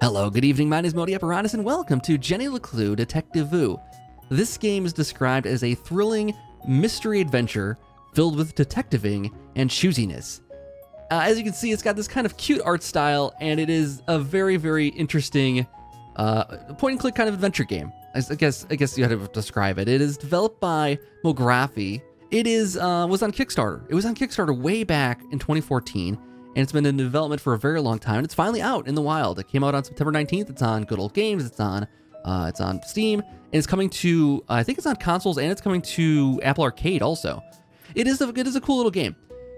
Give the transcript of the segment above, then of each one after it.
Hello, good evening, my name is Modi Apparatus, and welcome to Leclue, Detectivu. This game is described as a thrilling mystery adventure filled with detectiving and choosiness. As you can see, it's got this kind of cute art style, and it is a very, very interesting point-and-click kind of adventure game. I guess you had to describe it. It is developed by Mography. It was on Kickstarter. It was on Kickstarter way back in 2014. And it's been in development for a very long time. And it's finally out in the wild. It came out on September 19th. It's on Good Old Games. It's on Steam. And it's coming to, I think it's on consoles, and it's coming to Apple Arcade also. It is a cool little game.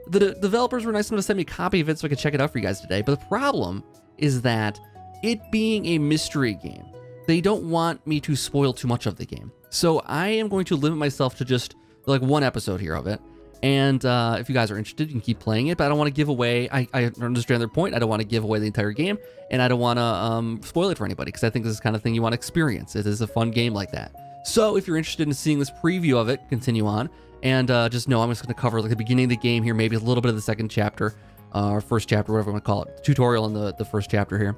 The developers were nice enough to send me a copy of it so I could check it out for you guys today. But the problem is that it being a mystery game, they don't want me to spoil too much of the game. So I am going to limit myself to just like one episode here of it. And if you guys are interested, you can keep playing it, but I don't want to give away, I understand their point, I don't want to give away the entire game, and I don't want to spoil it for anybody, because I think this is the kind of thing you want to experience. It is a fun game like that. So if you're interested in seeing this preview of it, continue on, and just know I'm just going to cover like the beginning of the game here, maybe a little bit of the second chapter, or first chapter, whatever you want to call it, tutorial in the first chapter here.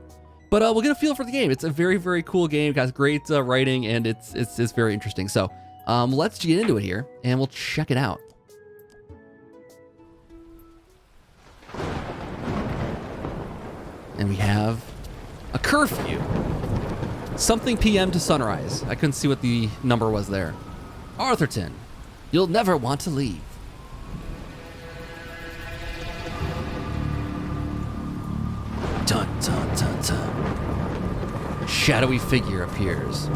But we'll get a feel for the game. It's a very, very cool game, it has great writing, and it's very interesting. So let's get into it here, and we'll check it out. And we have a curfew. Something PM to sunrise. I couldn't see what the number was there. Arthurton, you'll never want to leave. Dun, dun, dun, dun. Shadowy figure appears.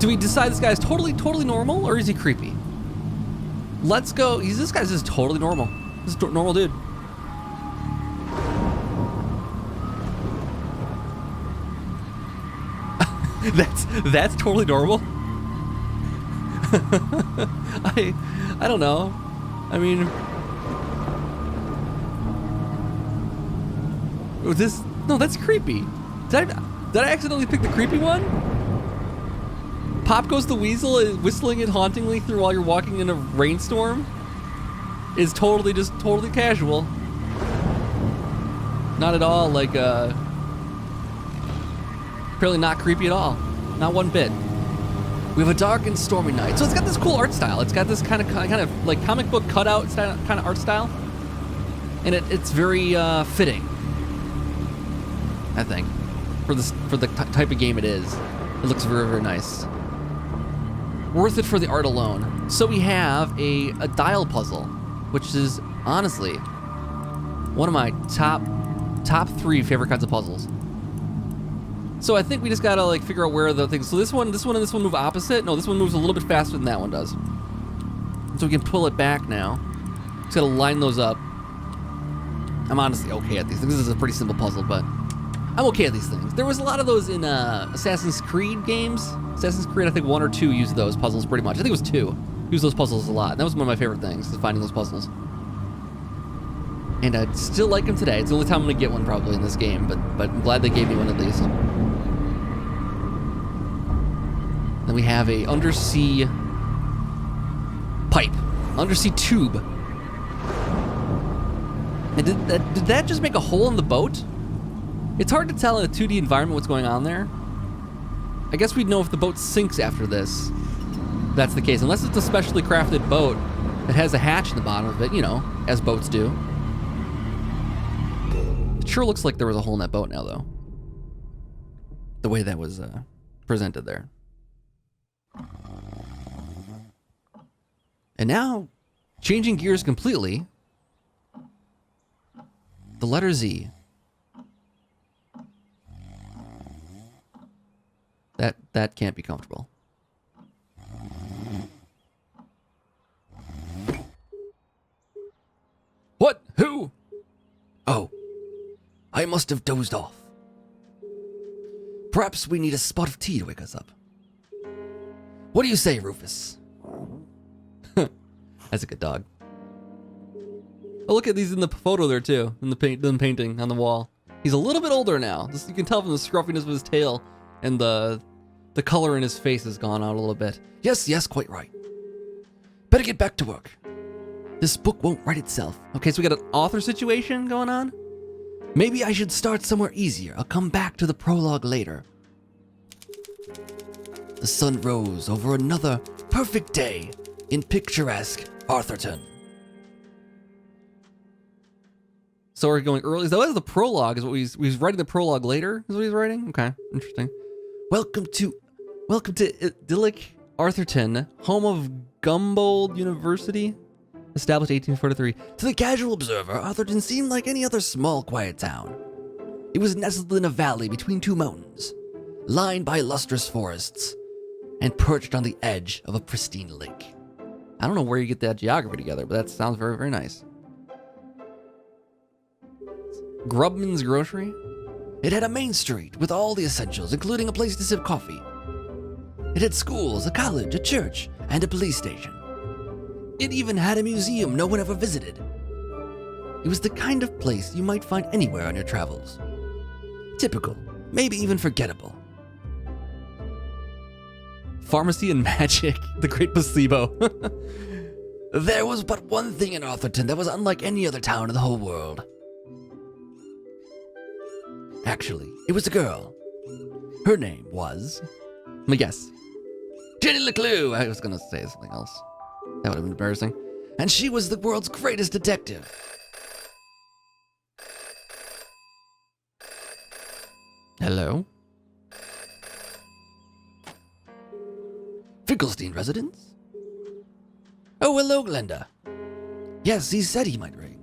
Do we decide this guy's totally normal, or is he creepy? Let's go. This guy's just totally normal. This is a normal dude. that's totally normal. I don't know. I mean, that's creepy. Did I accidentally pick the creepy one? Pop Goes the Weasel is whistling it hauntingly through while you're walking in a rainstorm is totally casual. Not at all like apparently not creepy at all. Not one bit. We have a dark and stormy night. So it's got this cool art style. It's got this kind of like comic book cutout style, kind of art style. And it's very fitting, I think, for the type of game it is. It looks very, very nice. Worth it for the art alone. So we have a dial puzzle, which is honestly one of my top 3 favorite kinds of puzzles. So I think we just gotta like figure out where the things. So this one, and this one move opposite. No, this one moves a little bit faster than that one does. So we can pull it back now. Just gotta line those up. I'm honestly okay at these things. This is a pretty simple puzzle, but I'm okay at these things. There was a lot of those in Assassin's Creed games. Assassin's Creed, I think 1 or 2 used those puzzles pretty much. I think it was 2. Used those puzzles a lot. That was one of my favorite things, is finding those puzzles. And I still like them today. It's the only time I'm gonna get one probably in this game, but I'm glad they gave me one at least. Then we have a undersea pipe, undersea tube. And did that just make a hole in the boat? It's hard to tell in a 2D environment what's going on there. I guess we'd know if the boat sinks after this. That's the case, unless it's a specially crafted boat that has a hatch in the bottom of it, you know, as boats do. It sure looks like there was a hole in that boat now, though. The way that was presented there. And now, changing gears completely, the letter Z. That can't be comfortable. What? Who? Oh, I must have dozed off. Perhaps we need a spot of tea to wake us up. What do you say, Rufus? That's a good dog. Oh, look at these in the photo there too, in the painting on the wall. He's a little bit older now. You can tell from the scruffiness of his tail, and the color in his face has gone out a little bit. Yes, quite right. Better get back to work. This book won't write itself. Okay, so we got an author situation going on? Maybe I should start somewhere easier. I'll come back to the prologue later. The sun rose over another perfect day in picturesque Arthurton. So we're going early. That was the prologue. Is what he's writing the prologue later. Is what he's writing. Okay, interesting. Welcome to idyllic Arthurton, home of Gumboldt University, established 1843. To the casual observer, Arthurton seemed like any other small, quiet town. It was nestled in a valley between two mountains, lined by lustrous forests, and perched on the edge of a pristine lake. I don't know where you get that geography together, but that sounds very, very nice. Grubman's Grocery. It had a main street with all the essentials, including a place to sip coffee. It had schools, a college, a church, and a police station. It even had a museum no one ever visited. It was the kind of place you might find anywhere on your travels. Typical, maybe even forgettable. Pharmacy and magic, the great placebo. There was but one thing in Arthurton that was unlike any other town in the whole world. Actually, it was a girl. Her name was... let me guess. Jenny Leclue! I was gonna say something else. That would have been embarrassing. And she was the world's greatest detective. Hello? Finkelstein residence? Oh, hello, Glenda. Yes, he said he might ring.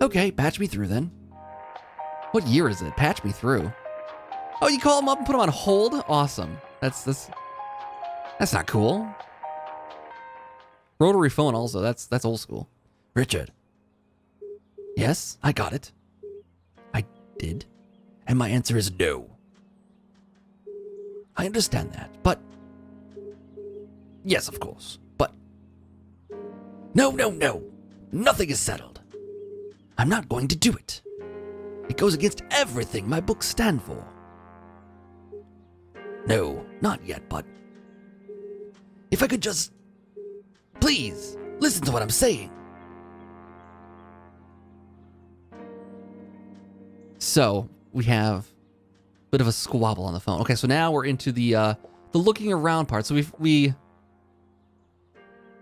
Okay, patch me through then. What year is it? Patch me through. Oh, you call him up and put him on hold? Awesome. That's not cool. Rotary phone also. That's old school. Richard. Yes, I got it. I did. And my answer is no. I understand that, but... yes, of course, but... No. Nothing is settled. I'm not going to do it. It goes against everything my books stand for. No, not yet, but... if I could just... please, listen to what I'm saying. So, we have a bit of a squabble on the phone. Okay, so now we're into the looking around part. So we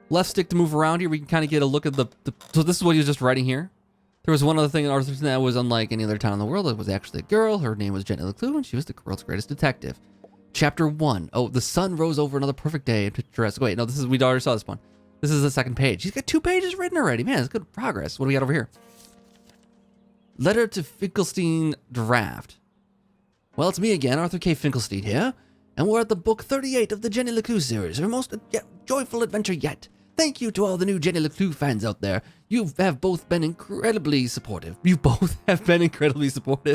left stick to move around here. We can kind of get a look at so this is what he was just writing here. There was one other thing in Arthurton that was unlike any other town in the world. It was actually a girl. Her name was Jenny Leclue, and she was the world's greatest detective. Chapter 1. Oh, the sun rose over another perfect day. Picturesque. Wait, no, we already saw this one. This is the second page. He's got 2 pages written already. Man, it's good progress. What do we got over here? Letter to Finkelstein Draft. Well, it's me again, Arthur K. Finkelstein here, and we're at the book 38 of the Jenny Leclue series, her most joyful adventure yet. Thank you to all the new Jenny Leclue fans out there. You have both been incredibly supportive.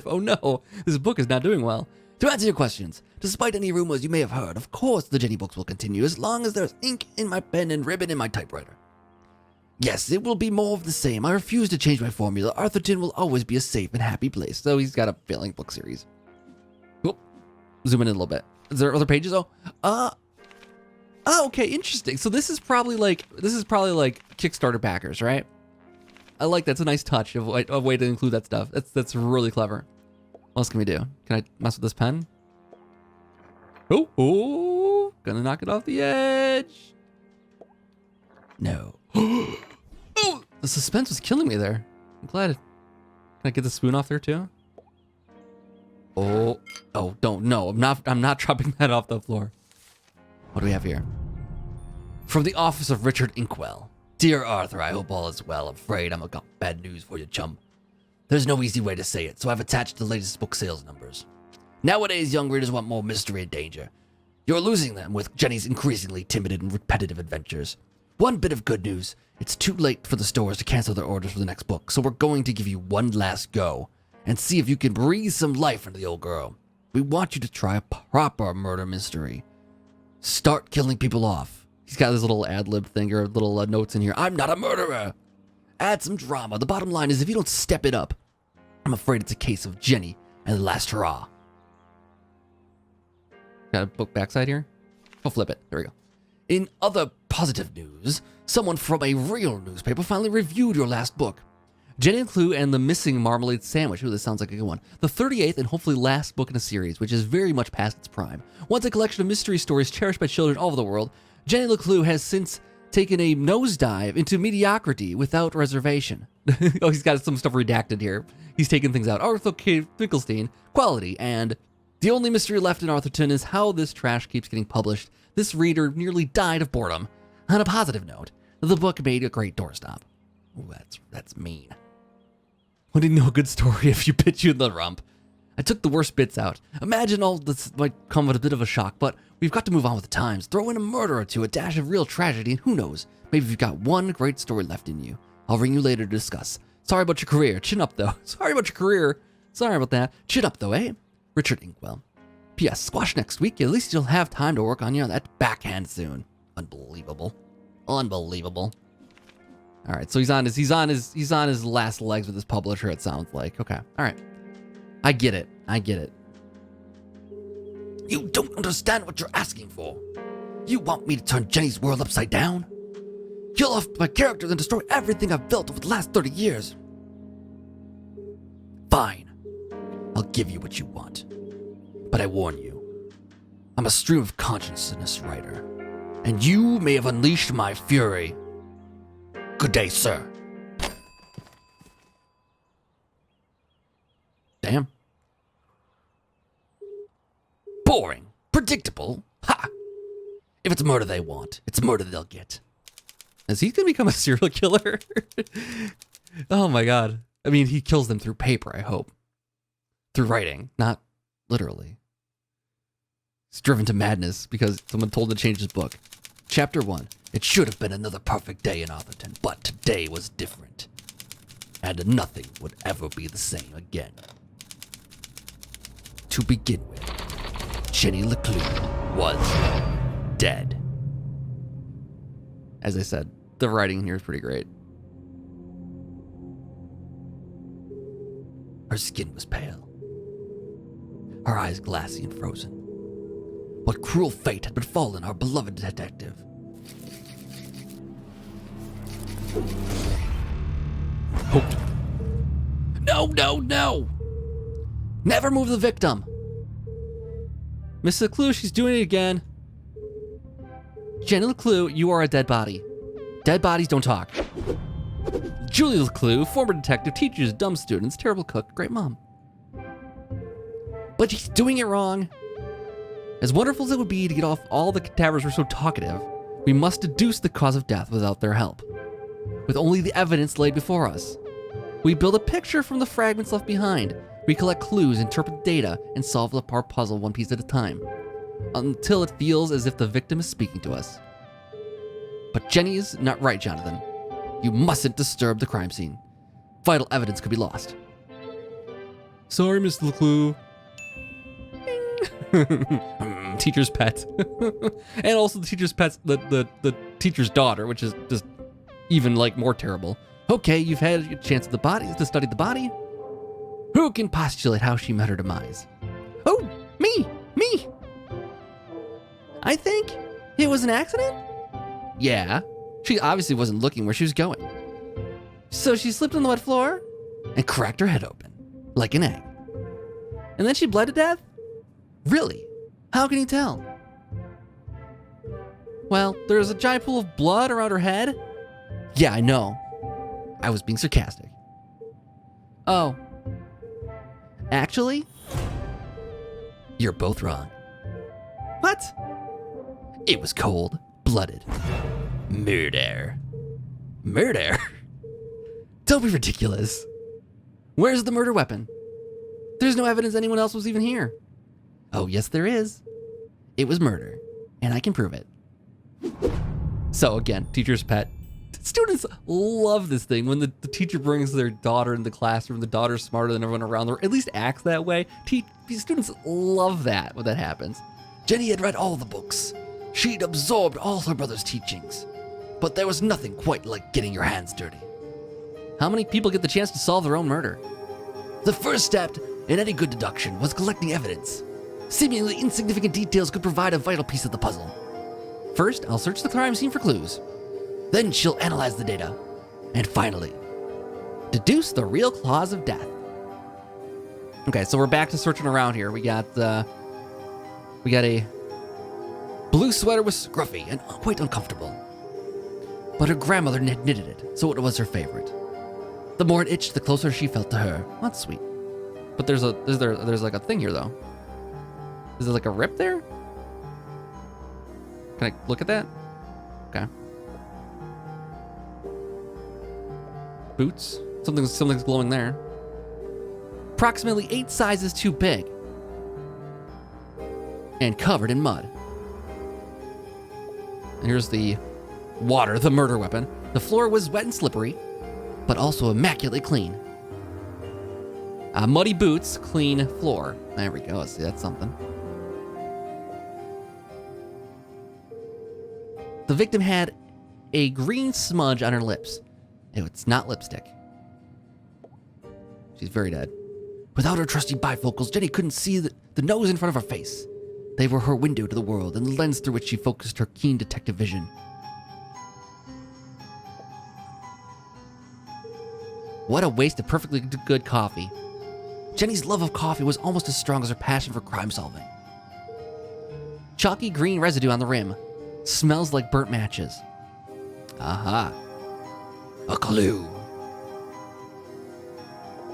Oh no, this book is not doing well. To answer your questions, despite any rumors you may have heard, of course the Jenny books will continue as long as there's ink in my pen and ribbon in my typewriter. Yes, it will be more of the same. I refuse to change my formula. Arthurton will always be a safe and happy place. So he's got a failing book series. Cool. Zoom in a little bit. Is there other pages? Oh, okay, interesting. So this is probably like Kickstarter backers, right? I like that's a nice touch of a way to include that stuff. That's really clever. What else can we do? Can I mess with this pen? Oh, gonna knock it off the edge. No. Oh, the suspense was killing me there. I'm glad. Can I get the spoon off there too? Oh, don't. No, I'm not dropping that off the floor. What do we have here? From the office of Richard Inkwell. Dear Arthur, I hope all is well. I'm afraid I've got bad news for you, chum. There's no easy way to say it, so I've attached the latest book sales numbers. Nowadays, young readers want more mystery and danger. You're losing them with Jenny's increasingly timid and repetitive adventures. One bit of good news. It's too late for the stores to cancel their orders for the next book, so we're going to give you one last go and see if you can breathe some life into the old girl. We want you to try a proper murder mystery. Start killing people off. He's got this little ad-lib thing or little notes in here. I'm not a murderer. Add some drama. The bottom line is if you don't step it up, I'm afraid it's a case of Jenny and the last hurrah. Got a book backside here? I'll flip it. There we go. In other positive news, someone from a real newspaper finally reviewed your last book. Jenny Leclue and the Missing Marmalade Sandwich. Ooh, this sounds like a good one. The 38th and hopefully last book in a series, which is very much past its prime. Once a collection of mystery stories cherished by children all over the world, Jenny Leclue has since taken a nosedive into mediocrity without reservation. Oh, he's got some stuff redacted here. He's taken things out. Arthur K. Finkelstein, quality, and the only mystery left in Arthurton is how this trash keeps getting published. This reader nearly died of boredom. On a positive note, the book made a great doorstop. Ooh, that's mean. Wouldn't know a good story if you bit you in the rump. I took the worst bits out. Imagine all this might come with a bit of a shock, but we've got to move on with the times. Throw in a murder or two, a dash of real tragedy, and who knows, maybe you've got one great story left in you. I'll ring you later to discuss. Sorry about your career. Chin up, though. Sorry about your career. Sorry about that. Chin up, though, eh? Richard Inkwell. P.S. Squash next week. At least you'll have time to work on that backhand soon. Unbelievable. Unbelievable. All right, so he's on his last legs with his publisher, it sounds like. Okay. All right. I get it. You don't understand what you're asking for. You want me to turn Jenny's world upside down? Kill off my characters and destroy everything I've built over the last 30 years. Fine. I'll give you what you want. But I warn you, I'm a stream of consciousness writer, and you may have unleashed my fury. Good day, sir. Damn. Boring. Predictable. Ha! If it's murder they want, it's murder they'll get. Is he gonna become a serial killer? Oh my god. I mean, he kills them through paper, I hope. Through writing, not literally. He's driven to madness because someone told him to change his book. Chapter 1. It should have been another perfect day in Arthurton, but today was different. And nothing would ever be the same again. To begin with, Jenny Leclue was dead. As I said, the writing here is pretty great. Her skin was pale. Her eyes glassy and frozen. What cruel fate had befallen our beloved detective? Oh. No! Never move the victim! Miss Leclue, she's doing it again. Jenny Leclue, you are a dead body. Dead bodies don't talk. Julie Leclue, former detective, teaches dumb students, terrible cook, great mom. But she's doing it wrong. As wonderful as it would be to get off all the cadavers were so talkative, we must deduce the cause of death without their help. With only the evidence laid before us. We build a picture from the fragments left behind. We collect clues, interpret the data, and solve the part puzzle one piece at a time. Until it feels as if the victim is speaking to us. But Jenny is not right, Jonathan. You mustn't disturb the crime scene. Vital evidence could be lost. Sorry, Miss Leclue. Teacher's pet. And also the teacher's pet's the teacher's daughter, which is just even like more terrible. Okay, you've had a chance at the body to study the body. Who can postulate how she met her demise? Oh, me. I think it was an accident. Yeah, she obviously wasn't looking where she was going. So she slipped on the wet floor and cracked her head open, like an egg. And then she bled to death? Really? How can you tell? Well, there's a giant pool of blood around her head. Yeah, I know. I was being sarcastic. Oh. Actually, you're both wrong. What? It was cold-blooded murder. Murder? Don't be ridiculous. Where's the murder weapon? There's no evidence anyone else was even here. Oh, yes, there is. It was murder, and I can prove it. So again, teacher's pet. Students love this thing. When the teacher brings their daughter in the classroom, the daughter's smarter than everyone around her, at least acts that way. Students love that when that happens. Jenny had read all the books. She'd absorbed all her brother's teachings. But there was nothing quite like getting your hands dirty. How many people get the chance to solve their own murder? The first step in any good deduction was collecting evidence. Seemingly insignificant details could provide a vital piece of the puzzle. First, I'll search the crime scene for clues. Then she'll analyze the data. And finally, deduce the real cause of death. Okay, so we're back to searching around here. We got a blue sweater was scruffy and quite uncomfortable. But her grandmother knitted it, so it was her favorite. The more it itched, the closer she felt to her. That's sweet. But there's like a thing here though. Is there like a rip there? Can I look at that? Okay. Boots. Something's glowing there. Approximately 8 sizes too big. And covered in mud. And here's the water, the murder weapon. The floor was wet and slippery, but also immaculately clean. Muddy boots, clean floor. There we go. See, that's something. The victim had a green smudge on her lips. It's not lipstick. She's very dead. Without her trusty bifocals, Jenny couldn't see the nose in front of her face. They were her window to the world and the lens through which she focused her keen detective vision. What a waste of perfectly good coffee. Jenny's love of coffee was almost as strong as her passion for crime solving. Chalky green residue on the rim. Smells like burnt matches. Aha. A clue.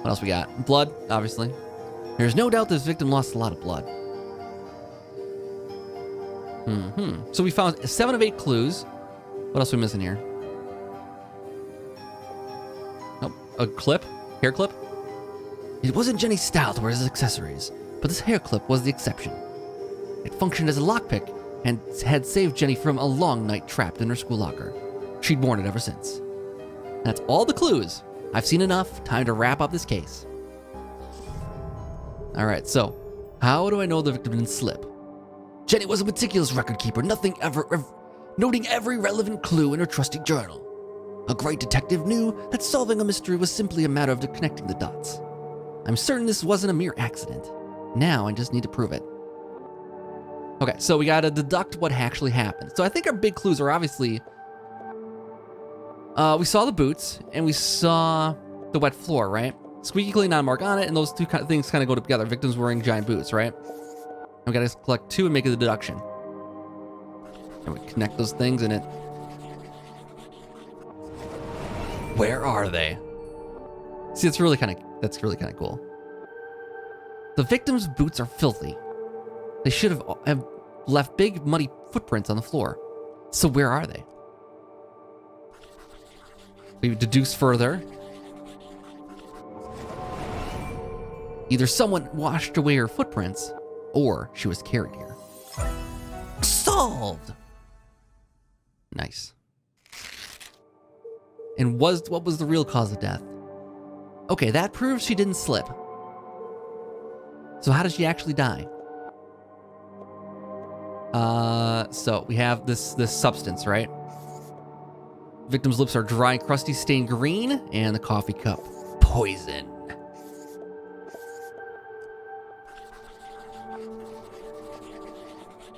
What else we got? Blood, obviously. There's no doubt this victim lost a lot of blood. So we found 7 of 8 clues. What else are we missing here? Oh, a clip? Hair clip? It wasn't Jenny's style to wear his accessories, but this hair clip was the exception. It functioned as a lockpick and had saved Jenny from a long night trapped in her school locker. She'd worn it ever since. That's all the clues. I've seen enough. Time to wrap up this case. Alright, so, how do I know the victim didn't slip? Jenny was a meticulous record keeper, noting every relevant clue in her trusty journal. A great detective knew that solving a mystery was simply a matter of connecting the dots. I'm certain this wasn't a mere accident. Now I just need to prove it. Okay, so we gotta deduct what actually happened. So I think our big clues are obviously... we saw the boots, and we saw the wet floor, right? Squeaky clean non-mark on it, and those two things kind of go together. Victims wearing giant boots, right? We gotta collect 2 and make a deduction. And we connect those things in it. Where are they? See, that's really kind of cool. The victim's boots are filthy. They should have left big muddy footprints on the floor. So where are they? We deduce further. Either someone washed away her footprints, or she was carried here. Solved! Nice. And what was the real cause of death? Okay, that proves she didn't slip. So how did she actually die? So we have this substance, right? Victim's lips are dry, crusty, stained green, and the coffee cup. Poison.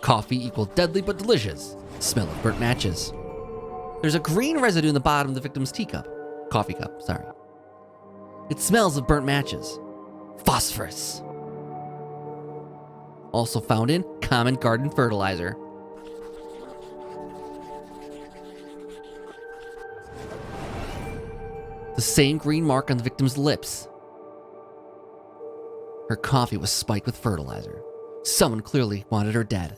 Coffee equal deadly but delicious. Smell of burnt matches. There's a green residue in the bottom of the victim's teacup. Coffee cup, sorry. It smells of burnt matches. Phosphorus. Also found in common garden fertilizer. The same green mark on the victim's lips. Her coffee was spiked with fertilizer. Someone clearly wanted her dead.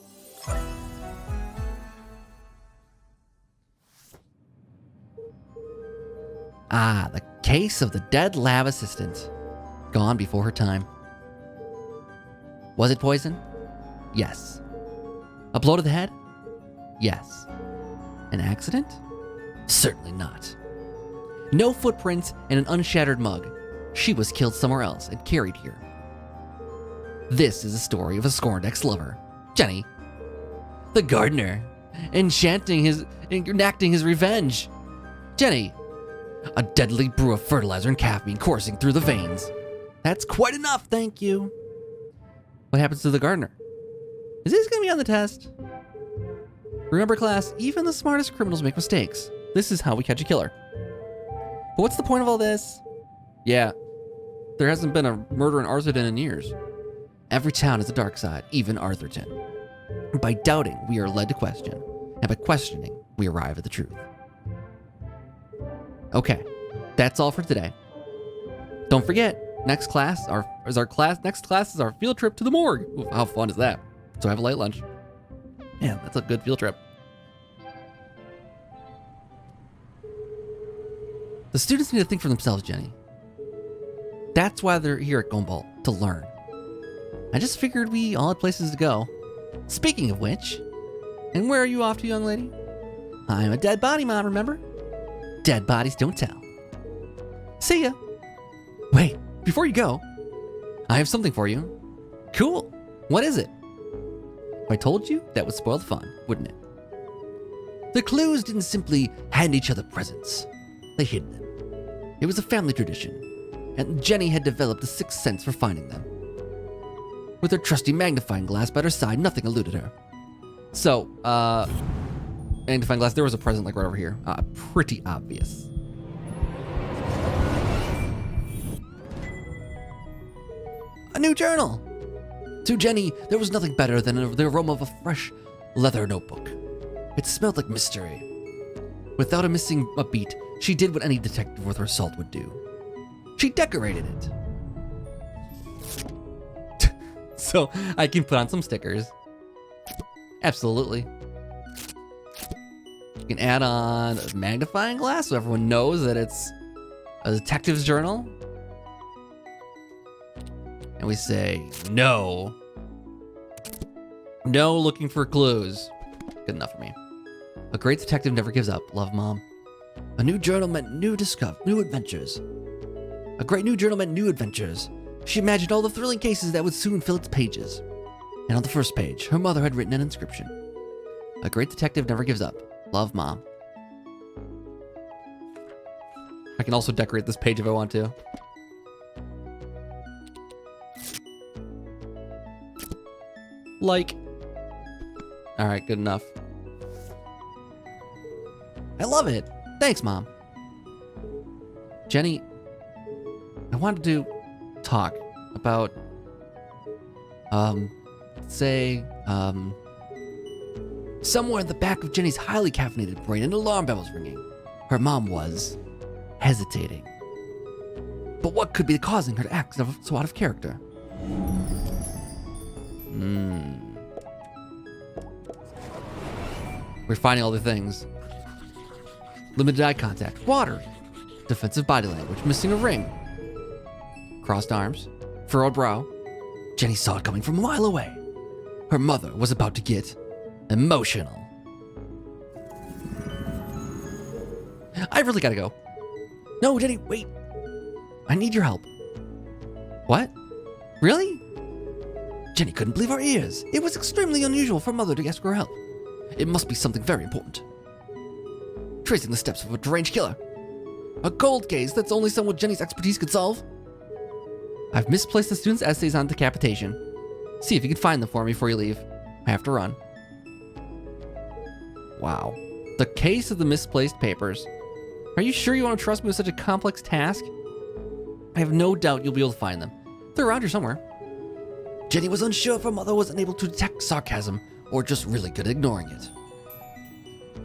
Ah, the case of the dead lab assistant. Gone before her time. Was it poison? Yes. A blow to the head? Yes. An accident? Certainly not. No footprints and an unshattered mug. She was killed somewhere else and carried here. This is a story of a scorned ex-lover, Jenny, the gardener, enacting his revenge. Jenny, a deadly brew of fertilizer and caffeine coursing through the veins. That's quite enough, thank you. What happens to the gardener? Is this gonna be on the test? Remember, class, even the smartest criminals make mistakes. This is how we catch a killer. But what's the point of all this? Yeah, there hasn't been a murder in Arthurton in years. Every town has a dark side, even Arthurton. By doubting, we are led to question. And by questioning, we arrive at the truth. Okay, that's all for today. Don't forget, next class is our field trip to the morgue. Ooh, how fun is that? So have a light lunch. Yeah, that's a good field trip. The students need to think for themselves, Jenny. That's why they're here at Gumball, to learn. I just figured we all had places to go. Speaking of which, and where are you off to, young lady? I'm a dead body, Mom, remember? Dead bodies don't tell. See ya. Wait, before you go, I have something for you. Cool. What is it? If I told you, that would spoil the fun, wouldn't it? The Clues didn't simply hand each other presents. They hid them. It was a family tradition, and Jenny had developed a sixth sense for finding them. With her trusty magnifying glass by her side, nothing eluded her. So, magnifying glass, there was a present like right over here. Pretty obvious. A new journal! To Jenny, there was nothing better than the aroma of a fresh leather notebook. It smelled like mystery. Without missing a beat, she did what any detective worth her salt would do. She decorated it. So I can put on some stickers. Absolutely. You can add on a magnifying glass so everyone knows that it's a detective's journal. And we say, no. No looking for clues. Good enough for me. A great detective never gives up. Love, Mom. A new journal meant new adventures. A great new journal meant new adventures. She imagined all the thrilling cases that would soon fill its pages. And on the first page, her mother had written an inscription. A great detective never gives up. Love, Mom. I can also decorate this page if I want to. Like. Alright, good enough. I love it. Thanks, Mom. Jenny, I wanted to talk about, somewhere in the back of Jenny's highly caffeinated brain, an alarm bell was ringing. Her mom was hesitating. But what could be causing her to act so out of character? We're finding all the things. Limited eye contact, water, defensive body language, missing a ring, crossed arms, furrowed brow. Jenny saw it coming from a mile away. Her mother was about to get emotional. I really gotta go. No, Jenny, wait. I need your help. What? Really? Jenny couldn't believe her ears. It was extremely unusual for Mother to ask her help. It must be something very important. Tracing the steps of a deranged killer. A cold case that's only someone with Jenny's expertise could solve. I've misplaced the students' essays on decapitation. See if you can find them for me before you leave. I have to run. Wow. The case of the misplaced papers. Are you sure you want to trust me with such a complex task? I have no doubt you'll be able to find them. They're around here somewhere. Jenny was unsure if her mother was unable to detect sarcasm or just really good at ignoring it.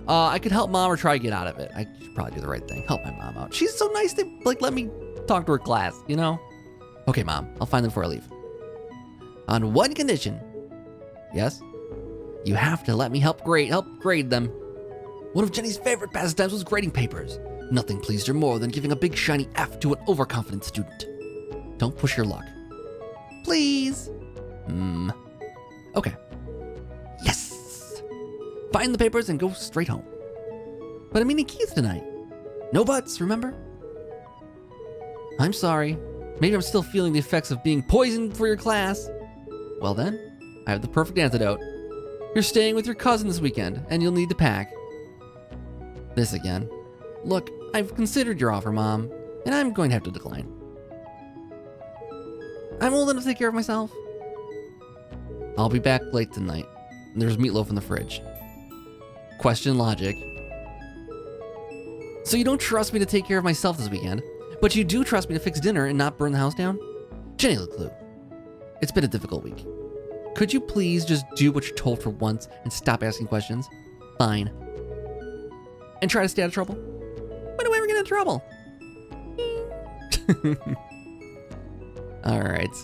I could help Mom or try to get out of it. I should probably do the right thing. Help my mom out. She's so nice to let me talk to her class, you know? Okay, Mom, I'll find them before I leave. On one condition. Yes? You have to let me help grade them. One of Jenny's favorite pastimes was grading papers. Nothing pleased her more than giving a big shiny F to an overconfident student. Don't push your luck. Please. Okay. Yes. Find the papers and go straight home. But I'm meeting Keith tonight. No buts, remember? I'm sorry. Maybe I'm still feeling the effects of being poisoned for your class. Well then, I have the perfect antidote. You're staying with your cousin this weekend, and you'll need to pack. This again. Look, I've considered your offer, Mom, and I'm going to have to decline. I'm old enough to take care of myself. I'll be back late tonight. There's meatloaf in the fridge. Question logic. So you don't trust me to take care of myself this weekend, but you do trust me to fix dinner and not burn the house down? Jenny Leclue, it's been a difficult week. Could you please just do what you're told for once and stop asking questions? Fine. And try to stay out of trouble? When do we ever get into trouble? All right.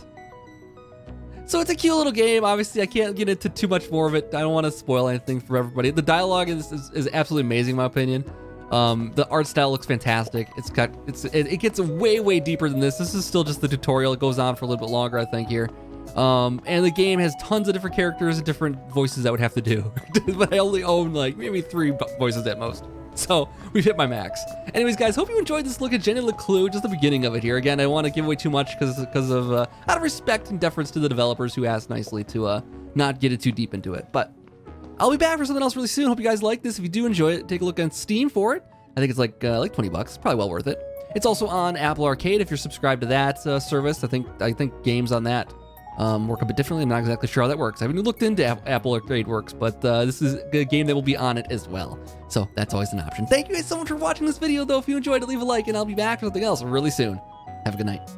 So it's a cute little game. Obviously, I can't get into too much more of it. I don't want to spoil anything for everybody. The dialogue is absolutely amazing, in my opinion. The art style looks fantastic. It gets way deeper than this. This is still just the tutorial. It goes on for a little bit longer, I think, here. And the game has tons of different characters and different voices I would have to do. But I only own like maybe 3 voices at most. So we've hit my max. Anyways, guys, hope you enjoyed this look at Jenny Leclue, just the beginning of it here. Again, I don't want to give away too much because of out of respect and deference to the developers who asked nicely to not get it too deep into it. But I'll be back for something else really soon. Hope you guys like this. If you do enjoy it, take a look on Steam for it. I think it's like $20. It's probably well worth it. It's also on Apple Arcade if you're subscribed to that service. I think games on that work a bit differently. I'm not exactly sure how that works. I haven't looked into Apple Arcade works, but this is a game that will be on it as well. So that's always an option. Thank you guys so much for watching this video, though. If you enjoyed it, leave a like, and I'll be back with something else really soon. Have a good night.